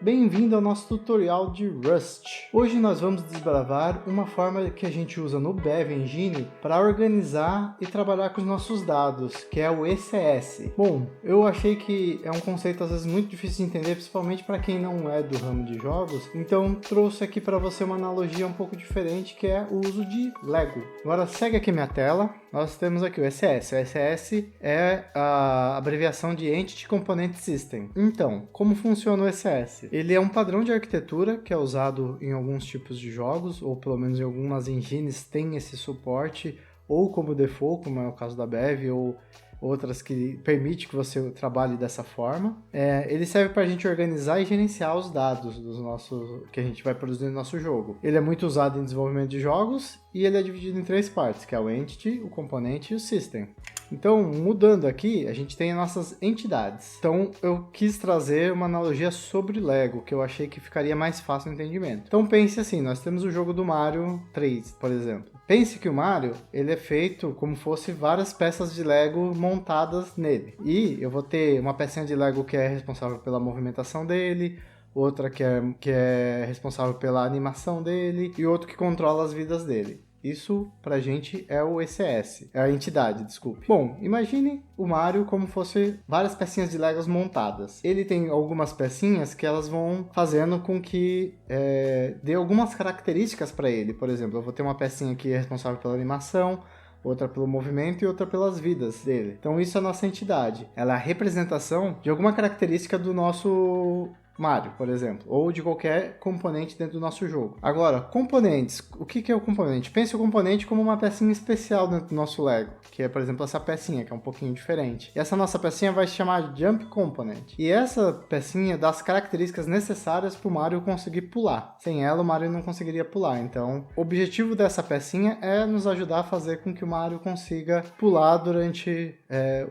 Bem-vindo ao nosso tutorial de Rust. Hoje nós vamos desbravar uma forma que a gente usa no Bev Engine para organizar e trabalhar com os nossos dados, que é o ECS. Bom, eu achei que é um conceito às vezes muito difícil de entender, principalmente para quem não é do ramo de jogos, então trouxe aqui para você uma analogia um pouco diferente, que é o uso de Lego. Agora segue aqui minha tela. Nós temos aqui o ECS. O ECS é a abreviação de Entity Component System. Então, como funciona o ECS? Ele é um padrão de arquitetura que é usado em alguns tipos de jogos, ou pelo menos em algumas engines tem esse suporte, ou como default, como é o caso da Bev, ou outras que permite que você trabalhe dessa forma. Ele serve para a gente organizar e gerenciar os dados que a gente vai produzir no nosso jogo. Ele é muito usado em desenvolvimento de jogos e ele é dividido em três partes, que é o Entity, o Component e o System. Então, mudando aqui, a gente tem as nossas entidades. Então, eu quis trazer uma analogia sobre Lego, que eu achei que ficaria mais fácil o entendimento. Então, pense assim, nós temos o jogo do Mario 3, por exemplo. Pense que o Mario, ele é feito como fosse várias peças de Lego montadas nele. E eu vou ter uma pecinha de Lego que é responsável pela movimentação dele, outra que é responsável pela animação dele e outro que controla as vidas dele. Isso pra gente é o ECS, é a entidade, desculpe. Bom, imagine o Mario como fosse várias pecinhas de Legos montadas. Ele tem algumas pecinhas que elas vão fazendo com que dê algumas características para ele. Por exemplo, eu vou ter uma pecinha que é responsável pela animação, outra pelo movimento e outra pelas vidas dele. Então isso é a nossa entidade. Ela é a representação de alguma característica do nosso Mario, por exemplo, ou de qualquer componente dentro do nosso jogo. Agora, componentes. O que é o componente? Pense o componente como uma pecinha especial dentro do nosso Lego, que é, por exemplo, essa pecinha, que é um pouquinho diferente. E essa nossa pecinha vai se chamar Jump Component. E essa pecinha dá as características necessárias para o Mario conseguir pular. Sem ela, o Mario não conseguiria pular. Então, o objetivo dessa pecinha é nos ajudar a fazer com que o Mario consiga pular durante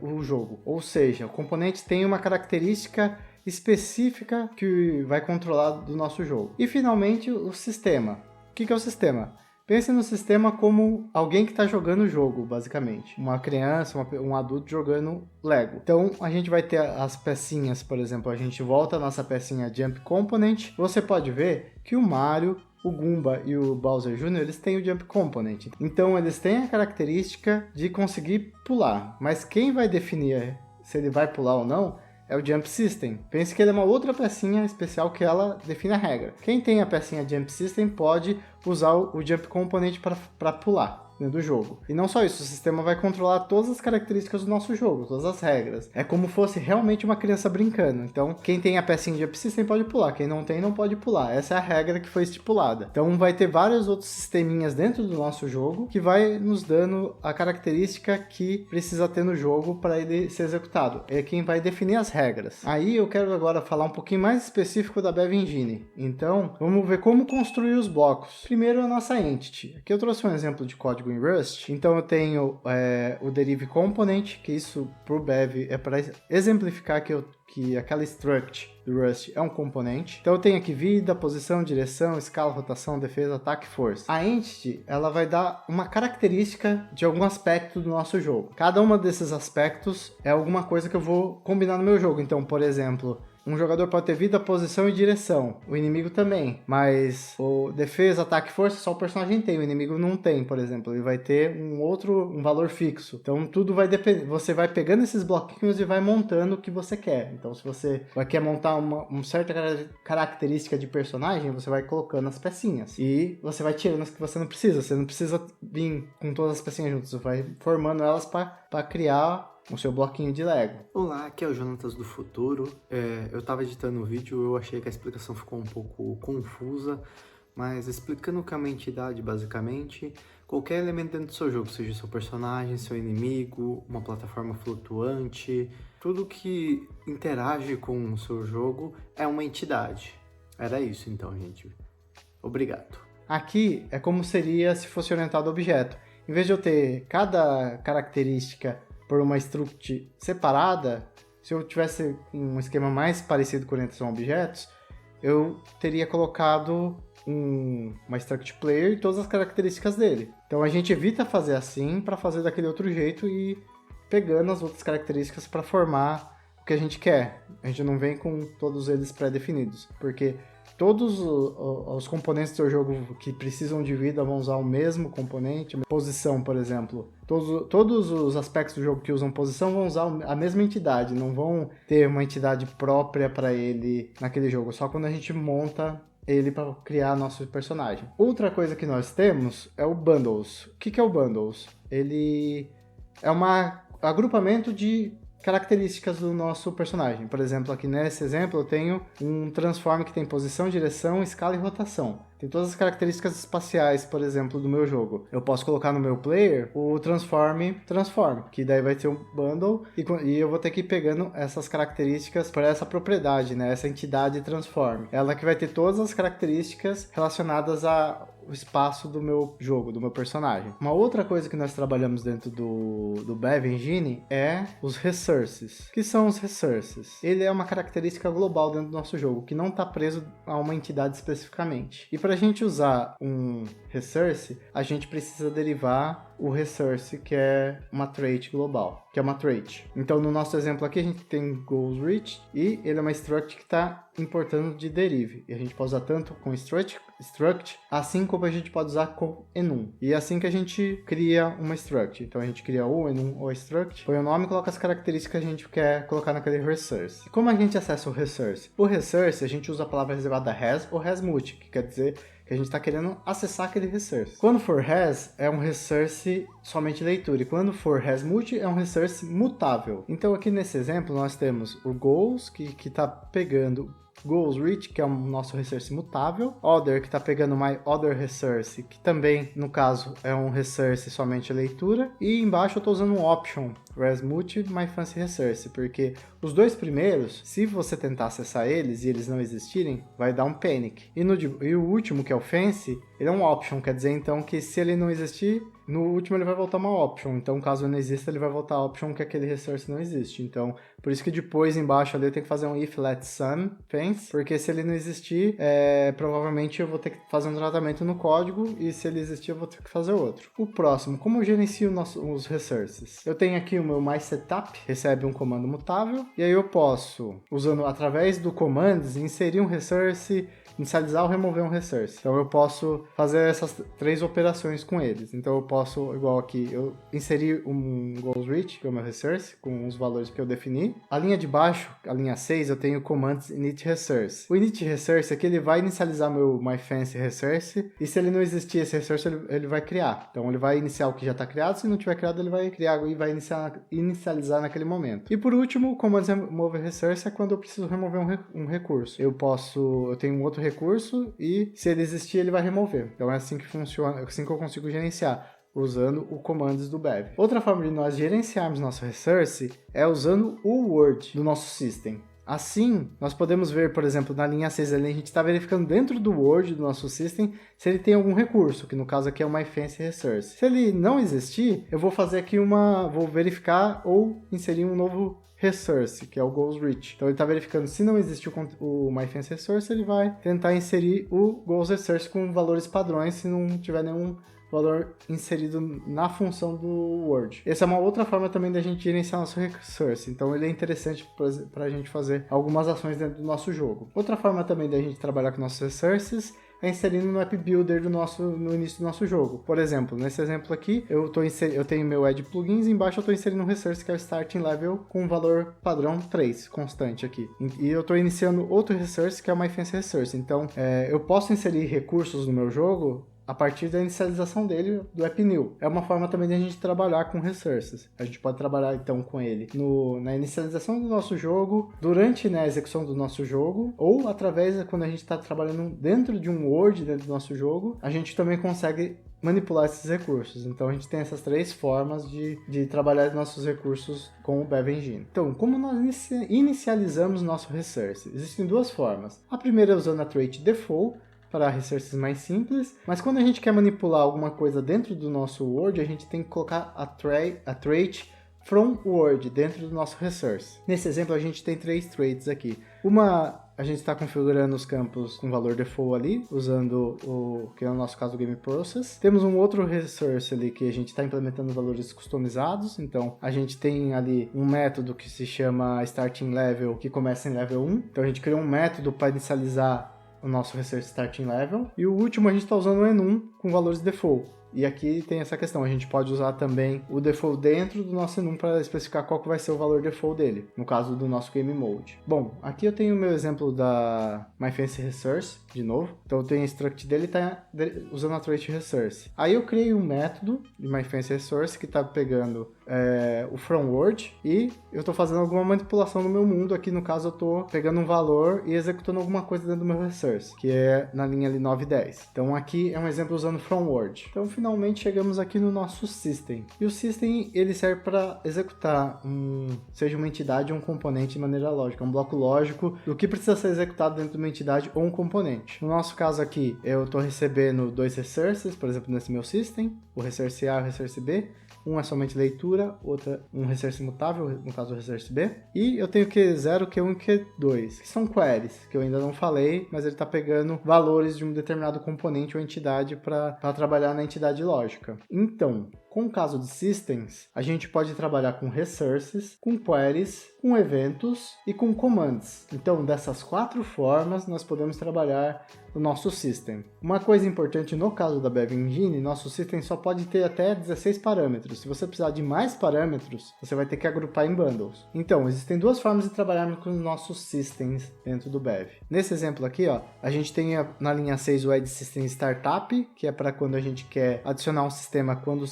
o jogo. Ou seja, o componente tem uma característica específica que vai controlar do nosso jogo. E finalmente o sistema. O que é o sistema? Pense no sistema como alguém que está jogando o jogo, basicamente. Uma criança, um adulto jogando Lego. Então a gente vai ter as pecinhas, por exemplo, a gente volta a nossa pecinha Jump Component. Você pode ver que o Mario, o Goomba e o Bowser Jr., eles têm o Jump Component. Então eles têm a característica de conseguir pular. Mas quem vai definir se ele vai pular ou não é o Jump System. Pense que ele é uma outra pecinha especial que ela define a regra. Quem tem a pecinha Jump System pode usar o Jump Component para pular dentro do jogo. E não só isso, o sistema vai controlar todas as características do nosso jogo, todas as regras. É como fosse realmente uma criança brincando. Então, quem tem a pecinha Jump System pode pular, quem não tem, não pode pular. Essa é a regra que foi estipulada. Então, vai ter vários outros sisteminhas dentro do nosso jogo que vai nos dando a característica que precisa ter no jogo para ele ser executado. É quem vai definir as regras. Aí, eu quero agora falar um pouquinho mais específico da Bev Engine. Então, vamos ver como construir os blocos. Primeiro, a nossa entity. Aqui eu trouxe um exemplo de código em Rust. Então eu tenho o derive component, que isso pro Bev é para exemplificar que aquela struct do Rust é um componente. Então eu tenho aqui vida, posição, direção, escala, rotação, defesa, ataque, força. A entity, ela vai dar uma característica de algum aspecto do nosso jogo. Cada uma desses aspectos é alguma coisa que eu vou combinar no meu jogo. Então, por exemplo, um jogador pode ter vida, posição e direção. O inimigo também. Mas o defesa, ataque e força só o personagem tem. O inimigo não tem, por exemplo. Ele vai ter um valor fixo. Então tudo vai depender. Você vai pegando esses bloquinhos e vai montando o que você quer. Então se você quer montar uma certa característica de personagem, você vai colocando as pecinhas. E você vai tirando as que você não precisa. Você não precisa vir com todas as pecinhas juntas. Você vai formando elas para criar o seu bloquinho de Lego. Olá, aqui é o Jonatas do Futuro. Eu estava editando o vídeo, eu achei que a explicação ficou um pouco confusa, mas explicando o que é uma entidade, basicamente, qualquer elemento dentro do seu jogo, seja seu personagem, seu inimigo, uma plataforma flutuante, tudo que interage com o seu jogo é uma entidade. Era isso então, gente. Obrigado. Aqui é como seria se fosse orientado a objeto. Em vez de eu ter cada característica por uma struct separada, se eu tivesse um esquema mais parecido com orientação a objetos, eu teria colocado uma struct player e todas as características dele. Então a gente evita fazer assim para fazer daquele outro jeito e pegando as outras características para formar que a gente quer. A gente não vem com todos eles pré-definidos, porque todos os componentes do seu jogo que precisam de vida vão usar o mesmo componente. Posição, por exemplo. Todos os aspectos do jogo que usam posição vão usar a mesma entidade, não vão ter uma entidade própria para ele naquele jogo, só quando a gente monta ele para criar nosso personagem. Outra coisa que nós temos é o Bundles. O que é o Bundles? Ele é um agrupamento de características do nosso personagem. Por exemplo, aqui nesse exemplo eu tenho um Transform que tem posição, direção, escala e rotação. Tem todas as características espaciais, por exemplo, do meu jogo. Eu posso colocar no meu player o Transform, que daí vai ter um bundle e eu vou ter que ir pegando essas características para essa propriedade, né? Essa entidade Transform. Ela que vai ter todas as características relacionadas ao espaço do meu jogo, do meu personagem. Uma outra coisa que nós trabalhamos dentro do Bev Engine é os resources. O que são os resources? Ele é uma característica global dentro do nosso jogo, que não está preso a uma entidade especificamente. E para a gente usar um resource, a gente precisa derivar o resource, que é uma trait global, que é uma trait. Então, no nosso exemplo aqui, a gente tem goals reach e ele é uma struct que está importando de derive. E a gente pode usar tanto com struct, assim como a gente pode usar com enum. E é assim que a gente cria uma struct. Então, a gente cria o enum ou struct, põe o nome e coloca as características que a gente quer colocar naquele resource. E como a gente acessa o resource? O resource, a gente usa a palavra reservada has ou hasmulti, que quer dizer que a gente está querendo acessar aquele resource. Quando for has, é um resource somente leitura, e quando for hasmulti, é um resource mutável. Então aqui nesse exemplo nós temos o goals, que está pegando goals reach, que é o nosso resource mutável, other, que está pegando my other resource, que também, no caso, é um resource somente leitura, e embaixo eu estou usando um option, resmulti, my fancy resource, porque os dois primeiros, se você tentar acessar eles e eles não existirem, vai dar um panic. E o último, que é o fancy, ele é um option, quer dizer então que se ele não existir, no último ele vai voltar uma option. Então, caso ele não exista, ele vai voltar a option que aquele resource não existe. Então, por isso que depois embaixo ali eu tenho que fazer um if let sum fancy, porque se ele não existir, provavelmente eu vou ter que fazer um tratamento no código, e se ele existir eu vou ter que fazer outro. O próximo, como eu gerencio os resources? Eu tenho aqui o meu mySetup, recebe um comando mutável, e aí eu posso, usando através do commands, inserir um resource, inicializar ou remover um resource. Então eu posso fazer essas 3 operações com eles. Então eu posso, igual aqui, eu inserir um goals reach, que é o meu resource, com os valores que eu defini. A linha de baixo, a linha 6, eu tenho commands init resource. O init resource aqui, ele vai inicializar meu myFancy resource, e se ele não existir esse resource, ele vai criar. Então ele vai iniciar o que já está criado, se não tiver criado, ele vai criar e vai inicializar naquele momento. E por último, o commands remove resource é quando eu preciso remover um recurso. Eu tenho um outro recurso, e se ele existir, ele vai remover. Então é assim que funciona, é assim que eu consigo gerenciar, usando o commands do Bev. Outra forma de nós gerenciarmos nosso resource é usando o word do nosso system. Assim, nós podemos ver, por exemplo, na linha 6 ali, a gente está verificando dentro do word do nosso system se ele tem algum recurso, que no caso aqui é o myFancy resource. Se ele não existir, eu vou fazer aqui vou verificar ou inserir um novo resource, que é o goals reach. Então ele está verificando se não existe o myFancy resource, ele vai tentar inserir o goals resource com valores padrões, se não tiver nenhum valor inserido na função do word. Essa é uma outra forma também da gente gerenciar nosso resource. Então ele é interessante para a gente fazer algumas ações dentro do nosso jogo. Outra forma também da gente trabalhar com nossos resources é inserindo no app builder no início do nosso jogo. Por exemplo, nesse exemplo aqui, eu tenho meu add plugins, e embaixo eu estou inserindo um resource que é o starting level com um valor padrão 3, constante aqui. E eu estou iniciando outro resource que é o myFancy resource. Então, eu posso inserir recursos no meu jogo a partir da inicialização dele do app new. É uma forma também de a gente trabalhar com resources. A gente pode trabalhar então com ele na inicialização do nosso jogo, durante a execução do nosso jogo, ou através quando a gente está trabalhando dentro de um Word dentro do nosso jogo, a gente também consegue manipular esses recursos. Então a gente tem essas 3 formas de trabalhar nossos recursos com o Bev Engine. Então, como nós inicializamos nosso resource? Existem 2 formas. A primeira é usando a trait default, para resources mais simples, mas quando a gente quer manipular alguma coisa dentro do nosso Word, a gente tem que colocar a trait from Word dentro do nosso resource. Nesse exemplo, a gente tem 3 traits aqui. Uma a gente está configurando os campos com valor default ali, usando o que é o nosso caso o Game Process. Temos um outro resource ali que a gente está implementando valores customizados, então a gente tem ali um método que se chama Starting Level, que começa em level 1, então a gente criou um método para inicializar o nosso resource Starting Level, e o último a gente está usando o enum com valores default. E aqui tem essa questão, a gente pode usar também o default dentro do nosso enum para especificar qual que vai ser o valor default dele, no caso do nosso Game Mode. Bom, aqui eu tenho o meu exemplo da MyFancyResource, de novo. Então eu tenho o struct dele tá usando a trait resource. Aí eu criei um método de MyFancyResource que está pegando o FromWord e eu estou fazendo alguma manipulação no meu mundo. Aqui no caso eu estou pegando um valor e executando alguma coisa dentro do meu resource, que é na linha ali 9 e 10. Então aqui é um exemplo usando FromWord. Então finalmente chegamos aqui no nosso system. E o system ele serve para executar seja uma entidade ou um componente de maneira lógica, um bloco lógico do que precisa ser executado dentro de uma entidade ou um componente. No nosso caso aqui, eu estou recebendo 2 resources, por exemplo, nesse meu system, o resource A e o resource B. Um é somente leitura, outra um resource imutável, no caso o resource B. E eu tenho Q0, Q1 e Q2, que são queries, que eu ainda não falei, mas ele está pegando valores de um determinado componente ou entidade para trabalhar na entidade lógica. Então, com o caso de systems, a gente pode trabalhar com resources, com queries, com eventos e com commands. Então, dessas 4 formas, nós podemos trabalhar o nosso system. Uma coisa importante no caso da Bev Engine, nosso system só pode ter até 16 parâmetros. Se você precisar de mais parâmetros, você vai ter que agrupar em bundles. Então, existem 2 formas de trabalharmos com os nossos systems dentro do Bev. Nesse exemplo aqui, ó, a gente tem na linha 6 o Add System Startup, que é para quando a gente quer adicionar um sistema quando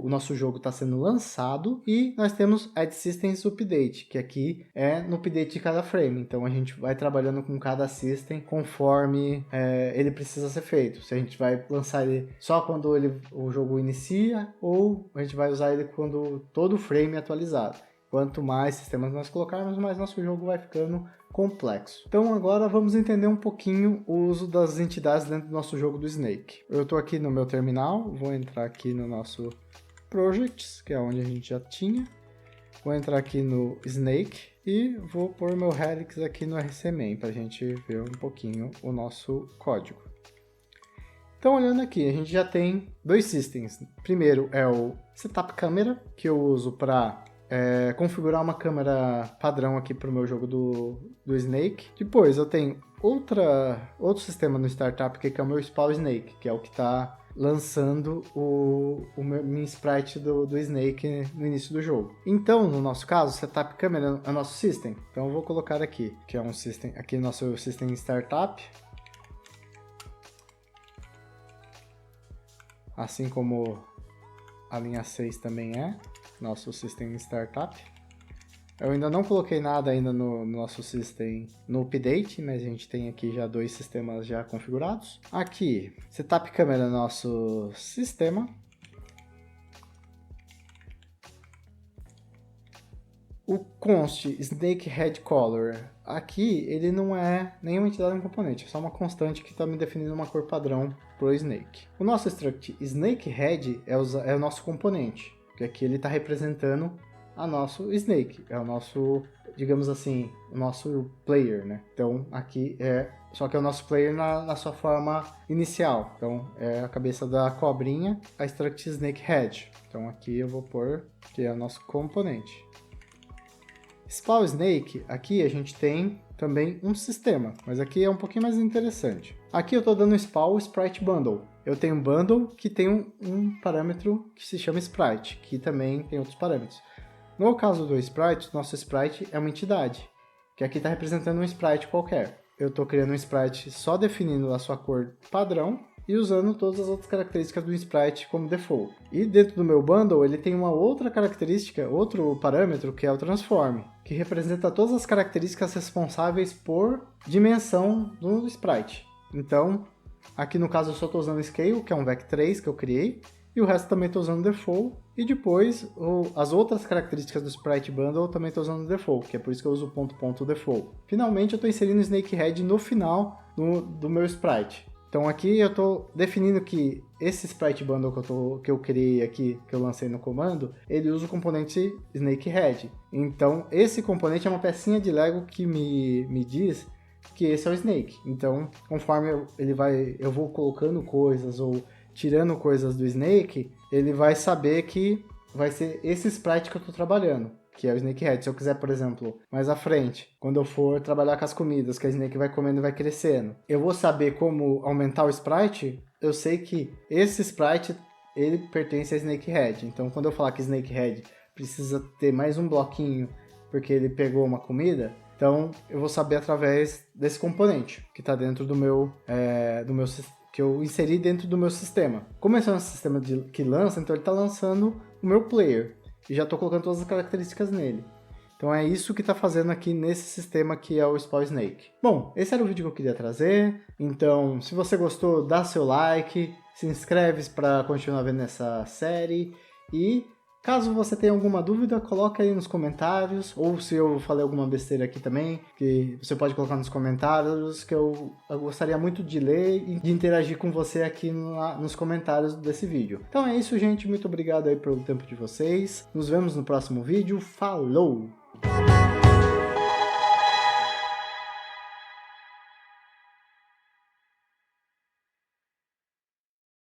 o nosso jogo está sendo lançado, e nós temos Add Systems Update, que aqui é no update de cada frame. Então a gente vai trabalhando com cada system conforme ele precisa ser feito. Se a gente vai lançar ele só quando o jogo inicia, ou a gente vai usar ele quando todo o frame é atualizado. Quanto mais sistemas nós colocarmos, mais nosso jogo vai ficando complexo. Então agora vamos entender um pouquinho o uso das entidades dentro do nosso jogo do Snake. Eu estou aqui no meu terminal, vou entrar aqui no nosso Projects, que é onde a gente já tinha. Vou entrar aqui no Snake e vou pôr meu Helix aqui no RCMain para a gente ver um pouquinho o nosso código. Então olhando aqui, a gente já tem 2 systems. Primeiro é o Setup Camera, que eu uso para configurar uma câmera padrão aqui para o meu jogo do Snake. Depois eu tenho outro sistema no Startup que é o meu Spawn Snake, que é o que está lançando o meu sprite do Snake no início do jogo. Então, no nosso caso, Setup Camera é o nosso system. Então eu vou colocar aqui, que é um system, aqui nosso system Startup. Assim como a linha 6 também é nosso System Startup. Eu ainda não coloquei nada ainda no nosso System no Update, mas a gente tem aqui já 2 sistemas já configurados. Aqui, Setup Camera é nosso sistema. O const Snake Head Color, aqui ele não é nenhuma entidade nem um componente, é só uma constante que está me definindo uma cor padrão para o Snake. O nosso struct Snake Head é o nosso componente, que aqui ele está representando a nosso Snake, é o nosso, digamos assim, o nosso player, né? Então aqui só que é o nosso player na sua forma inicial. Então é a cabeça da cobrinha, a struct Snake Head. Então aqui eu vou pôr que é o nosso componente. Spawn Snake, aqui a gente tem também um sistema, mas aqui é um pouquinho mais interessante. Aqui eu estou dando Spawn Sprite Bundle. Eu tenho um bundle que tem um parâmetro que se chama Sprite, que também tem outros parâmetros. No caso do Sprite, nosso Sprite é uma entidade, que aqui está representando um Sprite qualquer. Eu estou criando um Sprite só definindo a sua cor padrão e usando todas as outras características do Sprite como default. E dentro do meu bundle, ele tem uma outra característica, outro parâmetro, que é o Transform, que representa todas as características responsáveis por dimensão do Sprite. Então, aqui no caso eu só estou usando Scale, que é um Vec3 que eu criei, e o resto também estou usando Default. E depois, as outras características do Sprite Bundle eu também estou usando Default, que é por isso que eu uso o .default. Finalmente, eu estou inserindo o Snake Head no final do meu Sprite. Então aqui eu estou definindo que esse Sprite Bundle que eu criei aqui, que eu lancei no comando, ele usa o componente Snakehead. Então esse componente é uma pecinha de Lego que me diz que esse é o Snake. Então conforme eu vou colocando coisas ou tirando coisas do Snake, ele vai saber que vai ser esse Sprite que eu estou trabalhando, que é o Snakehead. Se eu quiser, por exemplo, mais à frente, quando eu for trabalhar com as comidas, que a Snake vai comendo e vai crescendo, eu vou saber como aumentar o Sprite, eu sei que esse Sprite, ele pertence a Snakehead. Então, quando eu falar que Snakehead precisa ter mais um bloquinho, porque ele pegou uma comida, então eu vou saber através desse componente, que está dentro do meu que eu inseri dentro do meu sistema. Como esse é um sistema que lança, então ele está lançando o meu player. E já estou colocando todas as características nele. Então é isso que está fazendo aqui nesse sistema que é o Spawn Snake. Bom, esse era o vídeo que eu queria trazer. Então, se você gostou, dá seu like, se inscreve para continuar vendo essa série. E caso você tenha alguma dúvida, coloca aí nos comentários. Ou se eu falei alguma besteira aqui também, que você pode colocar nos comentários, que eu gostaria muito de ler e de interagir com você aqui nos comentários desse vídeo. Então é isso, gente. Muito obrigado aí pelo tempo de vocês. Nos vemos no próximo vídeo. Falou!